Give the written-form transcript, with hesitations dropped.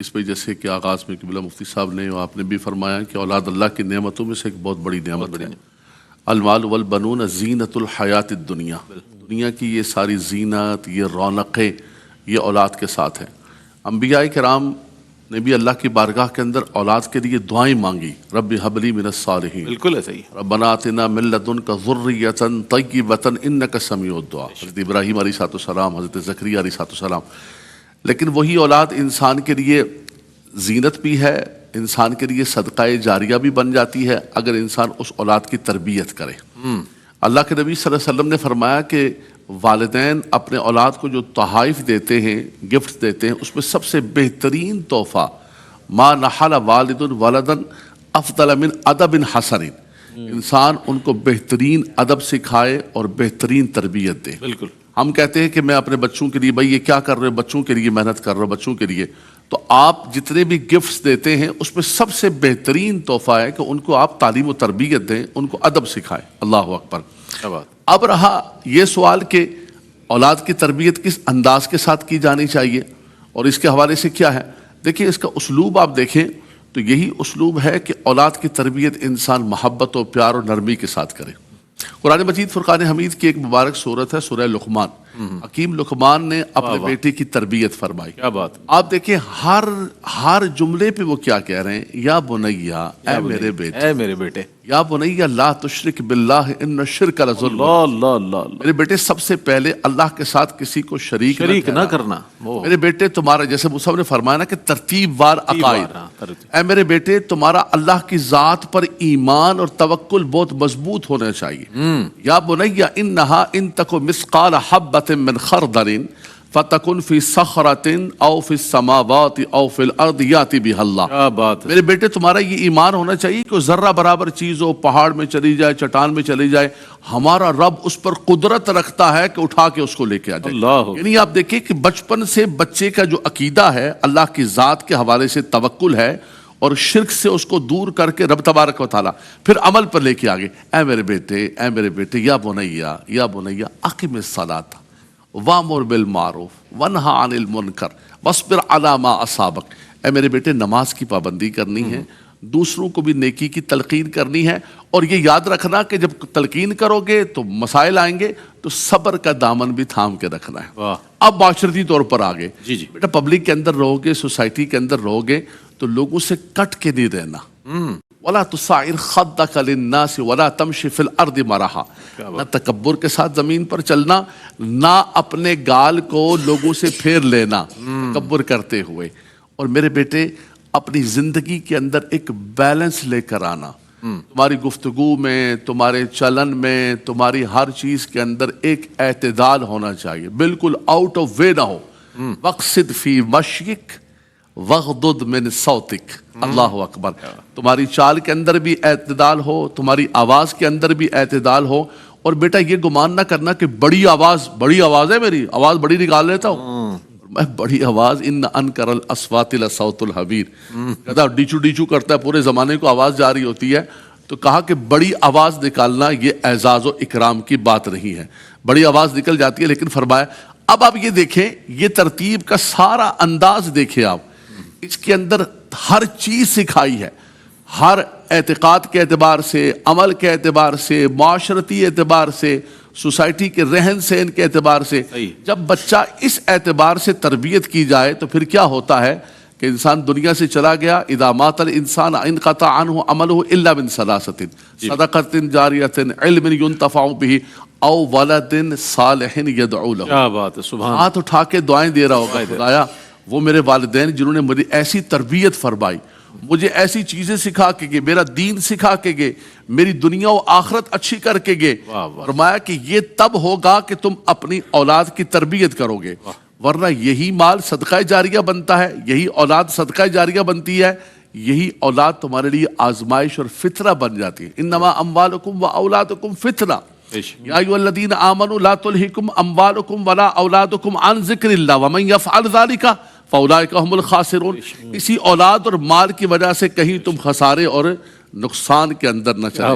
اس پہ جیسے کہ آغاز میں قبلہ مفتی صاحب نے اور آپ نے بھی فرمایا کہ اولاد اللہ کی نعمتوں میں سے ایک بہت بڑی نعمت ہے۔ المال والبنون زینت الحیات الدنیا، دنیا کی یہ ساری زینت، یہ رونقیں یہ اولاد کے ساتھ ہیں۔ انبیاء کرام نے بھی اللہ کی بارگاہ کے اندر اولاد کے لیے دعائیں مانگی، رب ہب لی من الصالحین، بالکل ایسا ہی۔ ربنا آتنا من لدنک ذریۃ طیبۃ انک سمیع الدعاء، حضرت ابراہیم علیہ السلام، حضرت زکریا علیہ السلام۔ لیکن وہی اولاد انسان کے لیے زینت بھی ہے، انسان کے لیے صدقہ جاریہ بھی بن جاتی ہے اگر انسان اس اولاد کی تربیت کرے۔ اللہ کے نبی صلی اللہ علیہ وسلم نے فرمایا کہ والدین اپنے اولاد کو جو تحائف دیتے ہیں، گفٹ دیتے ہیں، اس میں سب سے بہترین تحفہ ما نحل والد ولدا افضل من ادب حسن، انسان ان کو بہترین ادب سکھائے اور بہترین تربیت دے۔ بالکل۔ ہم کہتے ہیں کہ میں اپنے بچوں کے لیے، بھائی یہ کیا کر رہے ہو، بچوں کے لیے محنت کر رہے ہو، بچوں کے لیے، تو آپ جتنے بھی گفٹس دیتے ہیں اس میں سب سے بہترین تحفہ ہے کہ ان کو آپ تعلیم و تربیت دیں، ان کو ادب سکھائیں۔ اللہ اکبر۔ کیا بات۔ اب رہا یہ سوال کہ اولاد کی تربیت کس انداز کے ساتھ کی جانی چاہیے اور اس کے حوالے سے کیا ہے، دیکھیں اس کا اسلوب آپ دیکھیں تو یہی اسلوب ہے کہ اولاد کی تربیت انسان محبت و پیار اور نرمی کے ساتھ کرے۔ قرآن مجید فرقان حمید کی ایک مبارک سورت ہے سورہ لقمان۔ حکیم لقمان نے اپنے بیٹے کی تربیت فرمائی۔ کیا بات۔ آپ دیکھیں ہر جملے پہ وہ کیا کہہ رہے ہیں، یا بنیا، اے میرے بیٹے، اے میرے بیٹے، یا بنیا لا تشرک باللہ ان الشرک لظلم، اللہ اللہ اللہ، میرے بیٹے سب سے پہلے اللہ کے ساتھ کسی کو شریک نہ کرنا۔ میرے بیٹے تمہارا، جیسے موسیٰ نے فرمایا نا کہ ترتیب وار عقائد، اے میرے بیٹے تمہارا اللہ کی ذات پر ایمان اور توکل بہت مضبوط ہونا چاہیے۔ یا بنیا انہا ان تک مثقال حبۃ من خردل فتکن فی صخرۃ او فی السماوات او فی الارض یاتی بہ اللہ۔ کیا بات۔ میرے بیٹے تمہارا یہ ایمان ہونا چاہیے کہ ذرہ برابر چیز ہو، پہاڑ میں چلی جائے، چٹان میں چلی جائے، ہمارا رب اس پر قدرت رکھتا ہے کہ اٹھا کے اس کو لے کے آ جائے۔ اللہ۔ یعنی آپ دیکھیں کہ بچپن سے بچے کا جو عقیدہ ہے اللہ کی ذات کے حوالے سے توکل ہے اور شرک سے اس کو دور کر کے رب تبارک و تعالیٰ پھر عمل پر لے کے آگے، اے میرے بیٹے، اے میرے بیٹے، یا بنیا اقم الصلاۃ وامر بالمعروف وانہا عن المنکر واصبر علی ما اصابک، اے میرے بیٹے نماز کی پابندی کرنی ہے، دوسروں کو بھی نیکی کی تلقین کرنی ہے، اور یہ یاد رکھنا کہ جب تلقین کرو گے تو مسائل آئیں گے تو صبر کا دامن بھی تھام کے رکھنا ہے۔ واہ۔ اب معاشرتی طور پر آگے، جی جی، بیٹا پبلک کے اندر رہو گے، سوسائٹی کے اندر رہو گے تو لوگوں سے کٹ کے نہیں رہنا۔ وَلَا تُصَعِّرْ خَدَّكَ لِلنَّاسِ وَلَا تَمْشِ فِي الْأَرْضِ مَرَحًا، نہ تکبر کے ساتھ زمین پر چلنا، نہ اپنے گال کو لوگوں سے پھیر لینا تکبر کرتے ہوئے، اور میرے بیٹے اپنی زندگی کے اندر ایک بیلنس لے کر آنا، تمہاری گفتگو میں، تمہارے چلن میں، تمہاری ہر چیز کے اندر ایک اعتدال ہونا چاہیے، بالکل آؤٹ آف وے نہ ہو۔ وَقْصِدْ فِي مَشْيِكَ وَغْضُضْ مِنْ صَوْتِكَ، اللہ اکبر، تمہاری چال کے اندر بھی اعتدال ہو، تمہاری آواز کے اندر بھی اعتدال ہو، اور بیٹا یہ گمان نہ کرنا کہ بڑی آواز ہے، میری آواز بڑی نکال لیتا ہوں میں، بڑی آواز ان انکر الاصوات لصوت الحمیر، کہتا ڈیچو ڈیچو کرتا ہے، پورے زمانے کو آواز جاری ہوتی ہے، تو کہا کہ بڑی آواز نکالنا یہ اعزاز و اکرام کی بات نہیں ہے، بڑی آواز نکل جاتی ہے، لیکن فرمایا اب آپ یہ دیکھیں، یہ ترتیب کا سارا انداز دیکھیں آپ، اس کے اندر ہر چیز سکھائی ہے، ہر اعتقاد کے اعتبار سے، عمل کے اعتبار سے، معاشرتی اعتبار سے، سوسائٹی کے رہن سہن کے اعتبار سے۔ جب بچہ اس اعتبار سے تربیت کی جائے تو پھر کیا ہوتا ہے کہ انسان دنیا سے چلا گیا، اذا مات الانسان انقطع عنہ عملہ الا من ثلاثۃ صدقۃ جاریۃ، علم ينتفع به او ولد صالح یدعو لہ۔ کیا بات ہے، سبحان۔ ہاتھ اٹھا کے دعائیں دے رہا ہوگا، خدایا وہ میرے والدین جنہوں نے مجھے ایسی تربیت فرمائی، مجھے ایسی چیزیں سکھا کے گئے، میرا دین سکھا کے گئے، میری دنیا و آخرت اچھی کر کے گئے، فرمایا کہ یہ تب ہوگا کہ تم اپنی اولاد کی تربیت کرو گے، ورنہ یہی مال صدقہ جاریہ بنتا ہے، یہی اولاد صدقہ جاریہ بنتی ہے، یہی اولاد تمہارے لیے آزمائش اور فتنہ بن جاتی ہے۔ انما اموالکم و اولادکم فتنہ یا ایھا الذین آمنوا لا تلہکم اموالکم ولا اولادکم عن ذکر اللہ ومن یفعل ذلک فاولئک هم الخاسرون، اسی اولاد اور مال کی وجہ سے کہیں تم خسارے اور نقصان کے اندر نہ چلے۔